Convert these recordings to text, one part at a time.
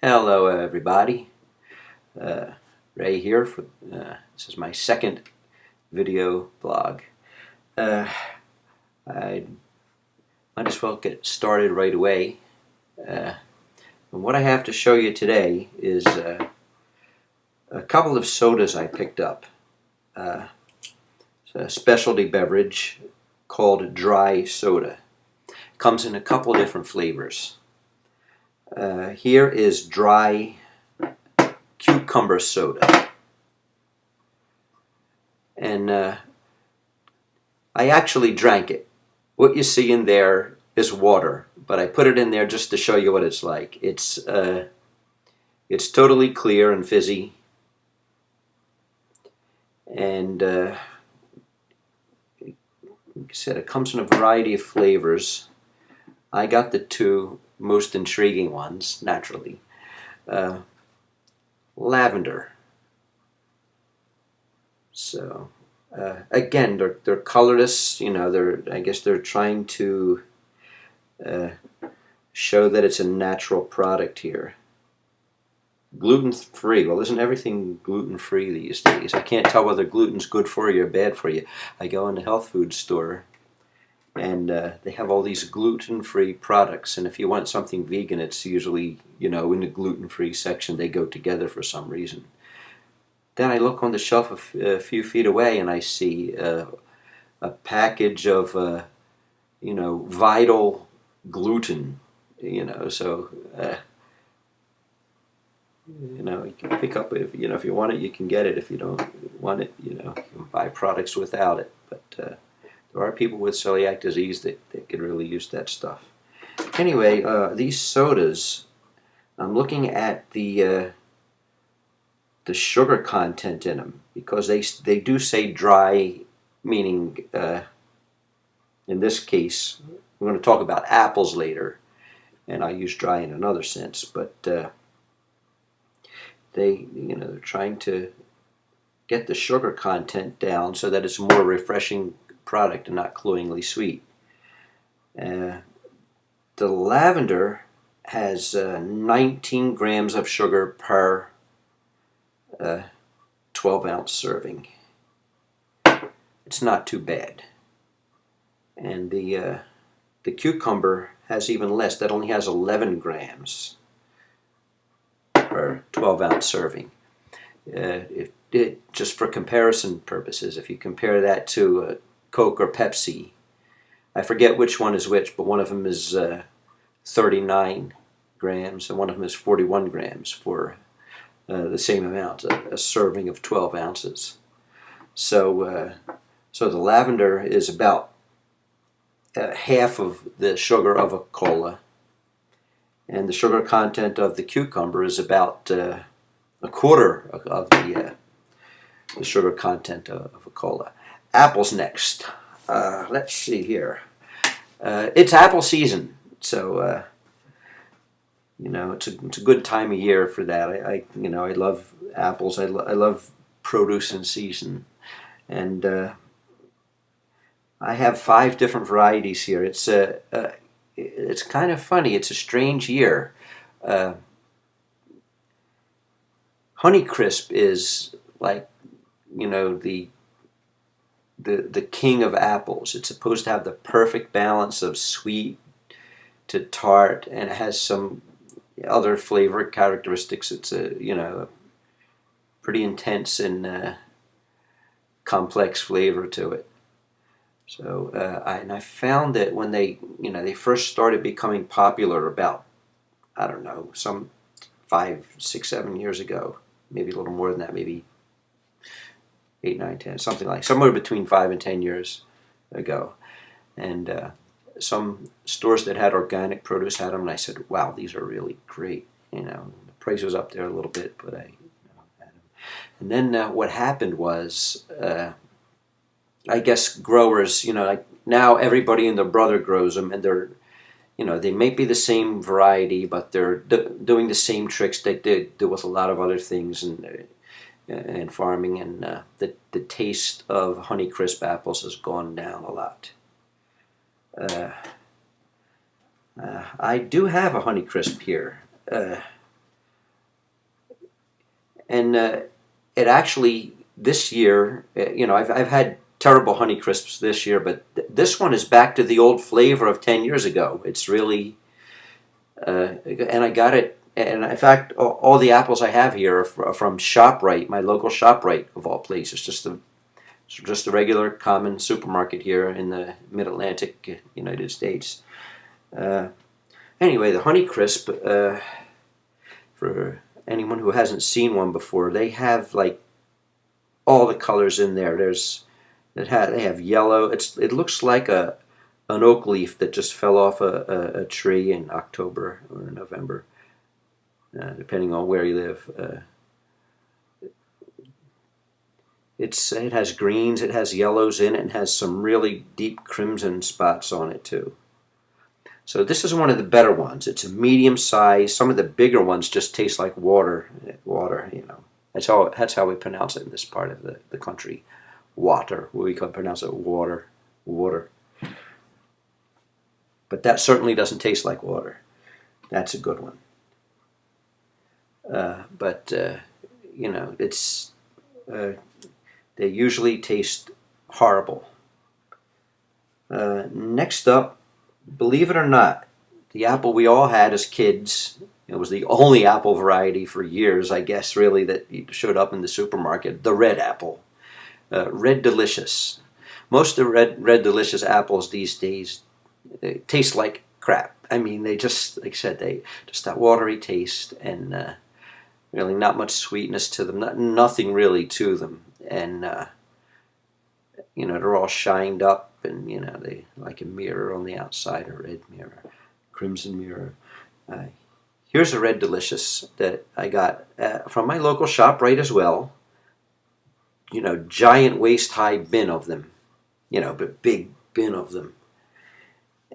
Hello everybody, Ray here. This is my second video blog. I might as well get started right away. And what I have to show you today is a couple of sodas I picked up. It's a specialty beverage called dry soda. It comes in a couple of different flavors. Here is dry cucumber soda, and I actually drank it. What you see in there is water, but I put it in there just to show you what it's like. It's totally clear and fizzy, and like I said, it comes in a variety of flavors. I got the two most intriguing ones, naturally. Lavender. So again, they're colorless. You know, I guess they're trying to show that it's a natural product here. Gluten-free. Well, isn't everything gluten-free these days? I can't tell whether gluten's good for you or bad for you. I go in the health food store, and they have all these gluten-free products, and if you want something vegan, it's usually, you know, in the gluten-free section. They go together for some reason. Then I look on the shelf a few feet away, and I see a package of, you know, Vital gluten. You know, so you know, you can pick up, if you want it, you can get it. If you don't want it, you know, you can buy products without it. But there are people with celiac disease that could really use that stuff. Anyway, these sodas, I'm looking at the sugar content in them, because they do say dry, meaning in this case, we're going to talk about apples later, and I use dry in another sense, but they're trying to get the sugar content down so that it's a more refreshing product and not cloyingly sweet. The Lavender has 19 grams of sugar per 12-ounce serving. It's not too bad. And the cucumber has even less. That only has 11 grams per 12-ounce serving. Just for comparison purposes, if you compare that to Coke or Pepsi, I forget which one is which, but one of them is 39 grams and one of them is 41 grams for the same amount, a serving of 12 ounces. So the Lavender is about half of the sugar of a cola, and the sugar content of the cucumber is about a quarter of the sugar content of a cola. Apples next. Let's see here. It's apple season, so you know, it's a good time of year for that. I love apples. I love produce in season, and I have 5 different varieties here. It's kind of funny. It's a strange year. Honeycrisp is like, you know, the king of apples. It's supposed to have the perfect balance of sweet to tart, and it has some other flavor characteristics. It's a pretty intense and complex flavor to it. So I found that when they first started becoming popular about, I don't know, some 5, 6, 7 years ago, maybe a little more than that, maybe 8, 9, 10, something like, somewhere between 5 and 10 years ago. And some stores that had organic produce had them, and I said, wow, these are really great. You know, the price was up there a little bit, but I had them. And then what happened was, I guess growers, you know, like now everybody and their brother grows them, and they're, you know, they may be the same variety, but they're doing the same tricks they do with a lot of other things and farming, and the taste of Honeycrisp apples has gone down a lot. I do have a Honeycrisp here. And it actually, this year, you know, I've had terrible Honeycrisps this year, but this one is back to the old flavor of 10 years ago. It's really, and I got it, and in fact, all the apples I have here are from ShopRite, my local ShopRite of all places, just a regular common supermarket here in the mid-Atlantic United States. Anyway, the Honeycrisp, for anyone who hasn't seen one before, they have like all the colors in there. They have yellow. It looks like an oak leaf that just fell off a tree in October or November, depending on where you live. It has greens, it has yellows in it, and has some really deep crimson spots on it too. So this is one of the better ones. It's a medium size. Some of the bigger ones just taste like water. Water, you know. That's how we pronounce it in this part of the country. Water. We can pronounce it water. Water. But that certainly doesn't taste like water. That's a good one. You know, it's they usually taste horrible. Next up, believe it or not, the apple we all had as kids, it was the only apple variety for years, I guess, really, that showed up in the supermarket, the red apple. Red Delicious. Most of the red Delicious apples these days, they taste like crap. I mean, they just, like I said, they just that watery taste, and really not much sweetness to them, nothing really to them. And, you know, they're all shined up, and, you know, they like a mirror on the outside, a red mirror, crimson mirror. Here's a Red Delicious that I got from my local ShopRite as well. You know, giant waist-high bin of them. You know, but big bin of them.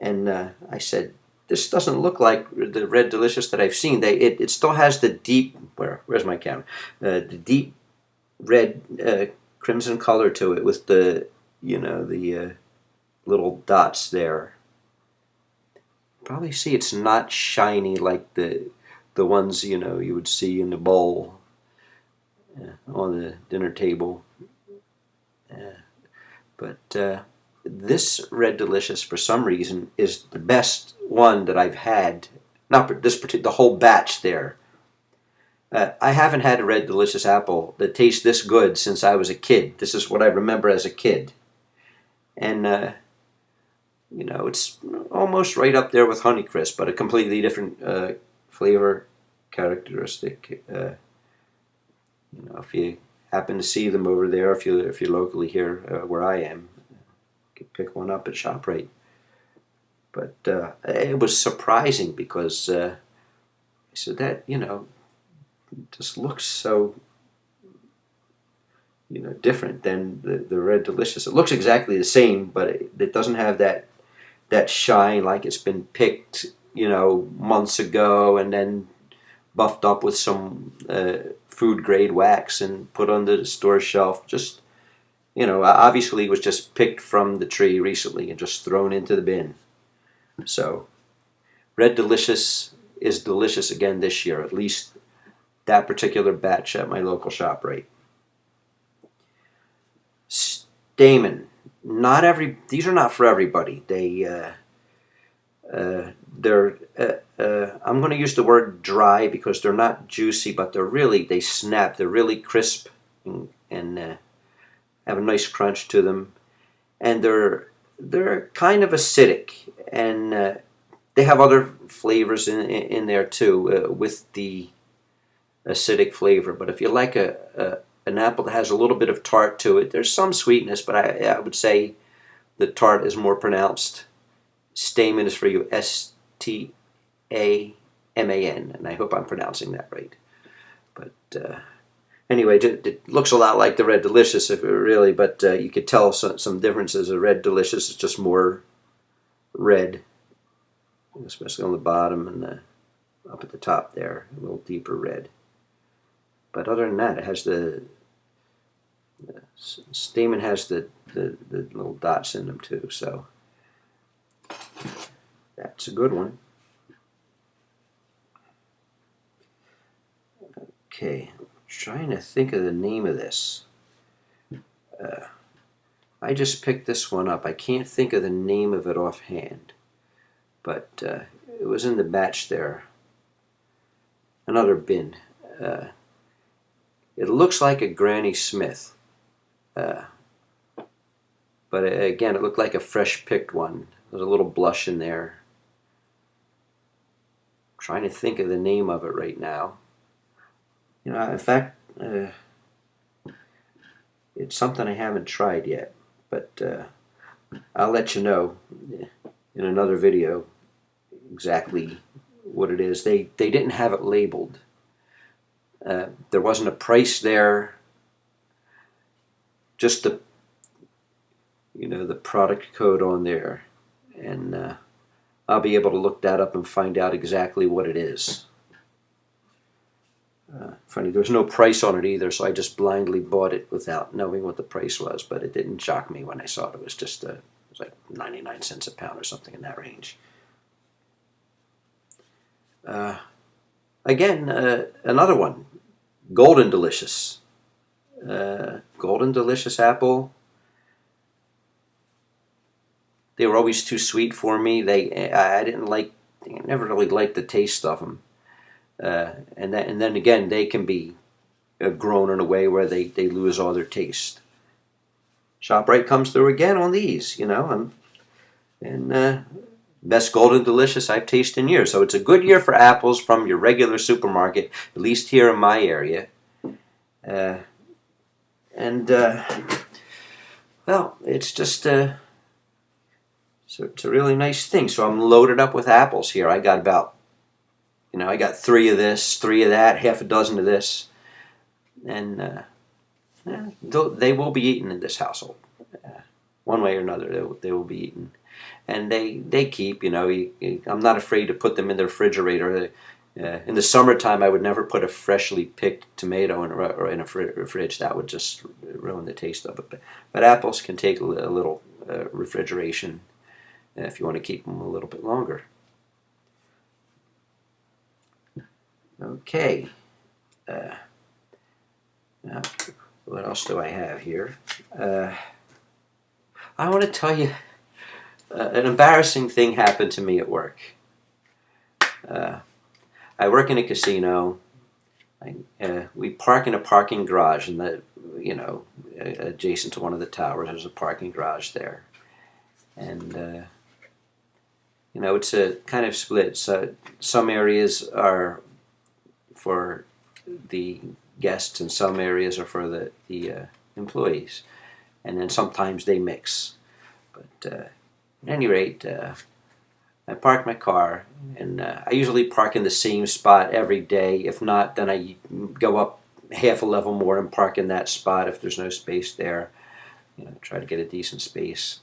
And I said, this doesn't look like the Red Delicious that I've seen. It still has the deep, where's my camera? The deep red crimson color to it with the, you know, the little dots there. Probably see it's not shiny like the ones, you know, you would see in the bowl on the dinner table. But this Red Delicious, for some reason, is the best one that I've had. Not this particular, the whole batch there. I haven't had a Red Delicious apple that tastes this good since I was a kid. This is what I remember as a kid. And, you know, it's almost right up there with Honeycrisp, but a completely different flavor characteristic. You know, if you happen to see them over there, if you're locally here where I am, you can pick one up at ShopRite. But it was surprising because I said that, you know, just looks so, you know, different than the Red Delicious. It looks exactly the same, but it doesn't have that shine like it's been picked, you know, months ago and then buffed up with some food grade wax and put on the store shelf. Just, you know, obviously it was just picked from the tree recently and just thrown into the bin. So Red Delicious is delicious again this year, at least that particular batch at my local ShopRite. Stamen. These are not for everybody. They're I'm going to use the word dry because they're not juicy, but they snap. They're really crisp and have a nice crunch to them, and they're kind of acidic, and they have other flavors in there too with the acidic flavor. But if you like an apple that has a little bit of tart to it, there's some sweetness, but I would say the tart is more pronounced. Stamen is for you, Staman, and I hope I'm pronouncing that right. But anyway, it looks a lot like the Red Delicious, but you could tell some differences. The Red Delicious is just more red, especially on the bottom and up at the top there, a little deeper red. But other than that, it has the Stamen has the little dots in them too, so that's a good one. Okay, Trying to think of the name of this. I just picked this one up. I can't think of the name of it offhand, but it was in the batch there. Another bin. It looks like a Granny Smith, but again, it looked like a fresh picked one. There's a little blush in there. I'm trying to think of the name of it right now. You know, in fact, it's something I haven't tried yet, but I'll let you know in another video exactly what it is. They didn't have it labeled. There wasn't a price there. Just the the product code on there, and I'll be able to look that up and find out exactly what it is. Funny, there's no price on it either, so I just blindly bought it without knowing what the price was, but it didn't shock me when I saw it. It was just it was like 99 cents a pound or something in that range. Again, another one, Golden Delicious. Golden Delicious apple. They were always too sweet for me. I never really liked the taste of them. And then again, they can be grown in a way where they lose all their taste. ShopRite comes through again on these, and best Golden Delicious I've tasted in years. So it's a good year for apples from your regular supermarket, at least here in my area. Well, it's just so it's a really nice thing. So I'm loaded up with apples here. I got about, I got 3 of this, 3 of that, half a dozen of this, and they will be eaten in this household, one way or another. They will be eaten, and they keep. I'm not afraid to put them in the refrigerator. In the summertime, I would never put a freshly picked tomato in a fridge. That would just ruin the taste of it. But apples can take a little refrigeration if you want to keep them a little bit longer. Okay. Now, what else do I have here? I want to tell you an embarrassing thing happened to me at work. I work in a casino. We park in a parking garage, and adjacent to one of the towers, there's a parking garage there, and it's a kind of split. So some areas are for the guests, and some areas are for the employees, and then sometimes they mix. But at any rate, I park my car, and I usually park in the same spot every day. If not, then I go up half a level more and park in that spot if there's no space there. Try to get a decent space.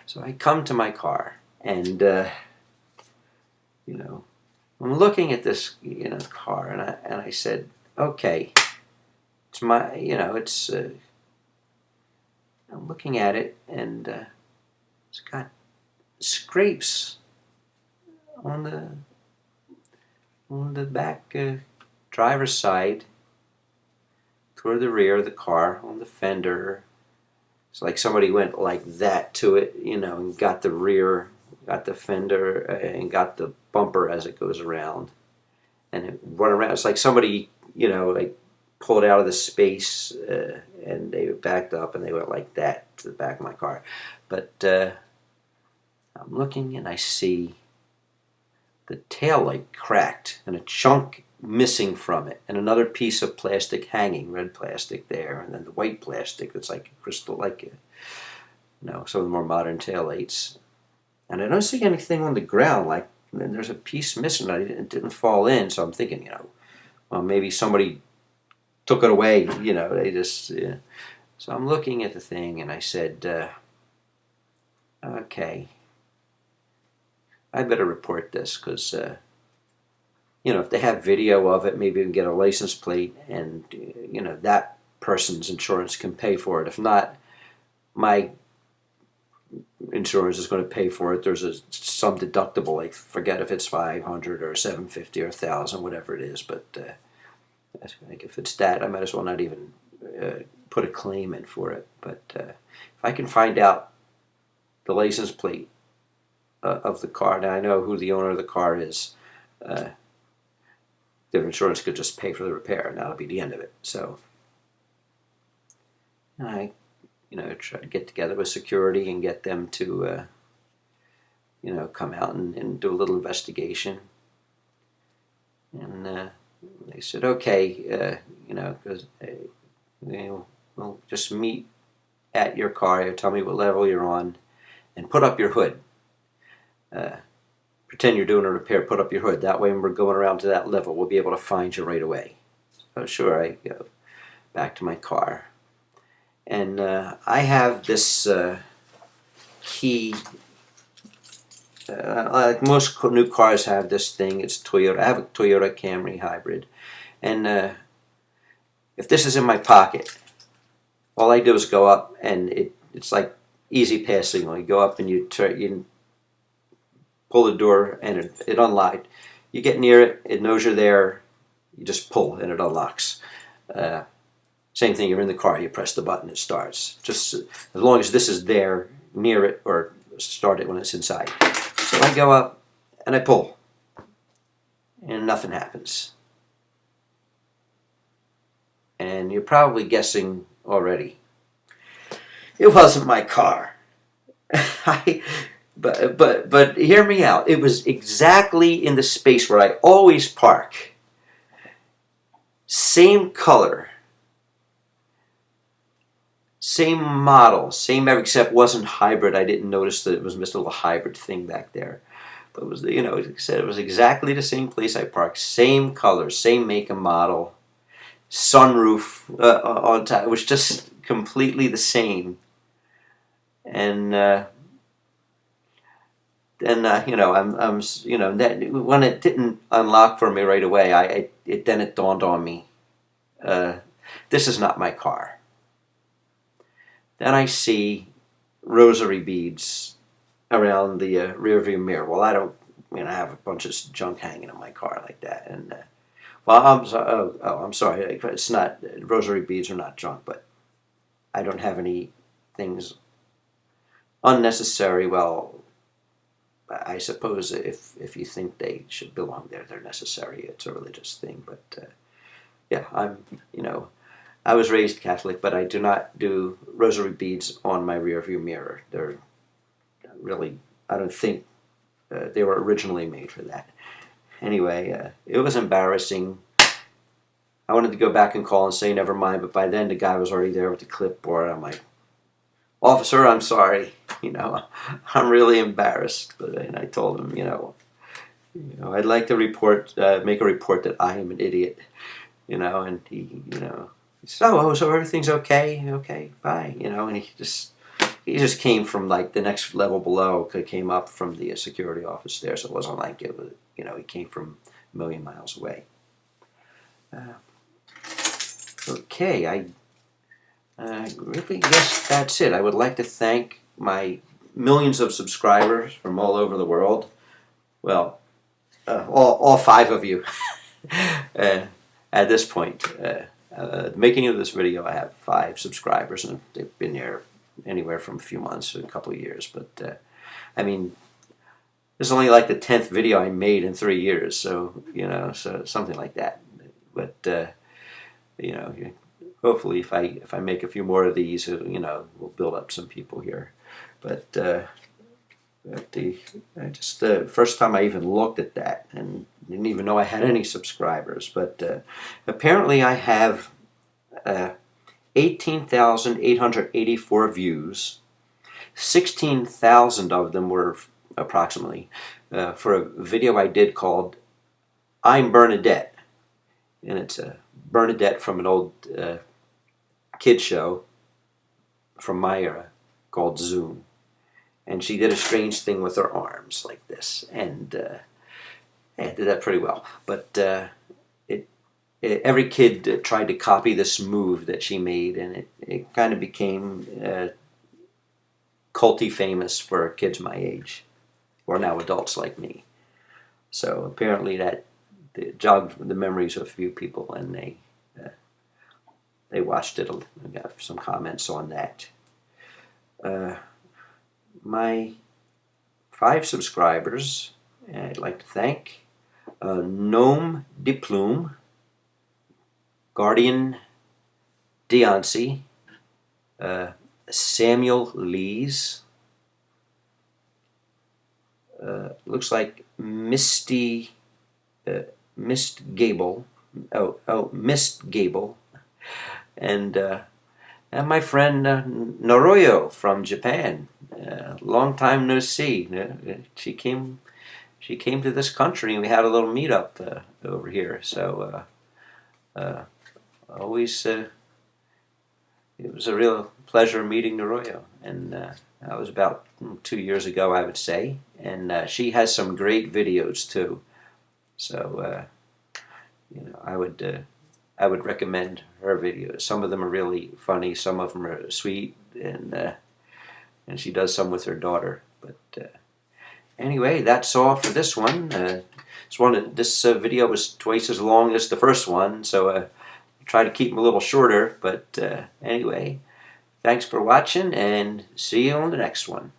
So I come to my car, and I'm looking at this car, and I said, okay, it's my I'm looking at it, and it's got scrapes on the back driver's side toward the rear of the car, on the fender. It's like somebody went like that to it, and got the rear, got the fender, and got the bumper as it goes around, and it went around. It's like somebody like pulled out of the space, and they backed up, and they went like that to the back of my car. But I'm looking, and I see the taillight cracked and a chunk missing from it, and another piece of plastic hanging, red plastic there, and then the white plastic that's like crystal, like some of the more modern taillights. And I don't see anything on the ground, like there's a piece missing. It didn't fall in, so I'm thinking, well, maybe somebody took it away. They just. So I'm looking at the thing, and I said, okay, I better report this, because if they have video of it, maybe we can get a license plate, and that person's insurance can pay for it. If not, my insurance is going to pay for it. There's some deductible. I forget if it's $500 or $750 or $1,000, whatever it is. But I think if it's that, I might as well not even put a claim in for it. But if I can find out the license plate of the car, now I know who the owner of the car is, their insurance could just pay for the repair, and that'll be the end of it. So I, try to get together with security and get them to, come out and do a little investigation. And they said, okay, because we'll just meet at your car. You tell me what level you're on, and put up your hood. Pretend you're doing a repair. Put up your hood. That way, when we're going around to that level, we'll be able to find you right away. So sure, I go back to my car, and I have this key. Like most new cars have this thing. It's Toyota. I have a Toyota Camry hybrid, and if this is in my pocket, all I do is go up, and it's like easy pass signal. You go up and you pull the door, and it unlocks. You get near it, it knows you're there. You just pull, and it unlocks. Same thing. You're in the car. You press the button, it starts. Just as long as this is there, near it, or start it when it's inside. So I go up and I pull, and nothing happens. And you're probably guessing already, it wasn't my car. But hear me out. It was exactly in the space where I always park. Same color, same model, same everything, except it wasn't hybrid. I didn't notice that it was just a little hybrid thing back there. But it was, like I said, it was exactly the same place I parked. Same color, same make and model, sunroof on top. It was just completely the same. And that when it didn't unlock for me right away, then it dawned on me, this is not my car. Then I see rosary beads around the rear view mirror. Well, I don't, have a bunch of junk hanging in my car like that. And I'm sorry, it's not, rosary beads are not junk, but I don't have any things unnecessary. Well, I suppose if you think they should belong there, they're necessary. It's a religious thing. But yeah, I was raised Catholic, but I do not do rosary beads on my rear view mirror. They're really, I don't think they were originally made for that. Anyway, it was embarrassing. I wanted to go back and call and say never mind, but by then the guy was already there with the clipboard. I'm like, officer, I'm sorry. I'm really embarrassed. And I told him, I'd like to make a report that I am an idiot. And he said, so everything's okay? Okay, bye. And he just came from like the next level below. Came up from the security office there, so it wasn't like it was, he came from a million miles away. Okay, I really guess that's it. I would like to thank my millions of subscribers from all over the world. Well, all 5 of you at this point. The making of this video, I have 5 subscribers, and they've been there anywhere from a few months to a couple of years. But this is only like the 10th video I made in 3 years, so so something like that. But hopefully, if I make a few more of these, we'll build up some people here. But the first time I even looked at that and didn't even know I had any subscribers. But apparently I have 18,884 views. 16,000 of them were approximately for a video I did called I'm Bernadette. And it's Bernadette from an old kid show from my era called Zoom. And she did a strange thing with her arms like this, and did that pretty well. But every kid tried to copy this move that she made, and it kind of became culty famous for kids my age, or now adults like me. So apparently that jogged the memories of a few people, and they they watched it. I got some comments on that. My 5 subscribers, I'd like to thank Gnome de Plume, Guardian Deoncy, Samuel Lees, looks like Mist Gable, Mist Gable, and my friend Noroyo from Japan. Long time no see. She came to this country, and we had a little meetup over here. So always, it was a real pleasure meeting Noroyo, and that was about 2 years ago, I would say. And she has some great videos too. So I would recommend her videos. Some of them are really funny. Some of them are sweet, and she does some with her daughter. But anyway, that's all for this one. This video was twice as long as the first one, so try to keep them a little shorter. But anyway, thanks for watching, and see you on the next one.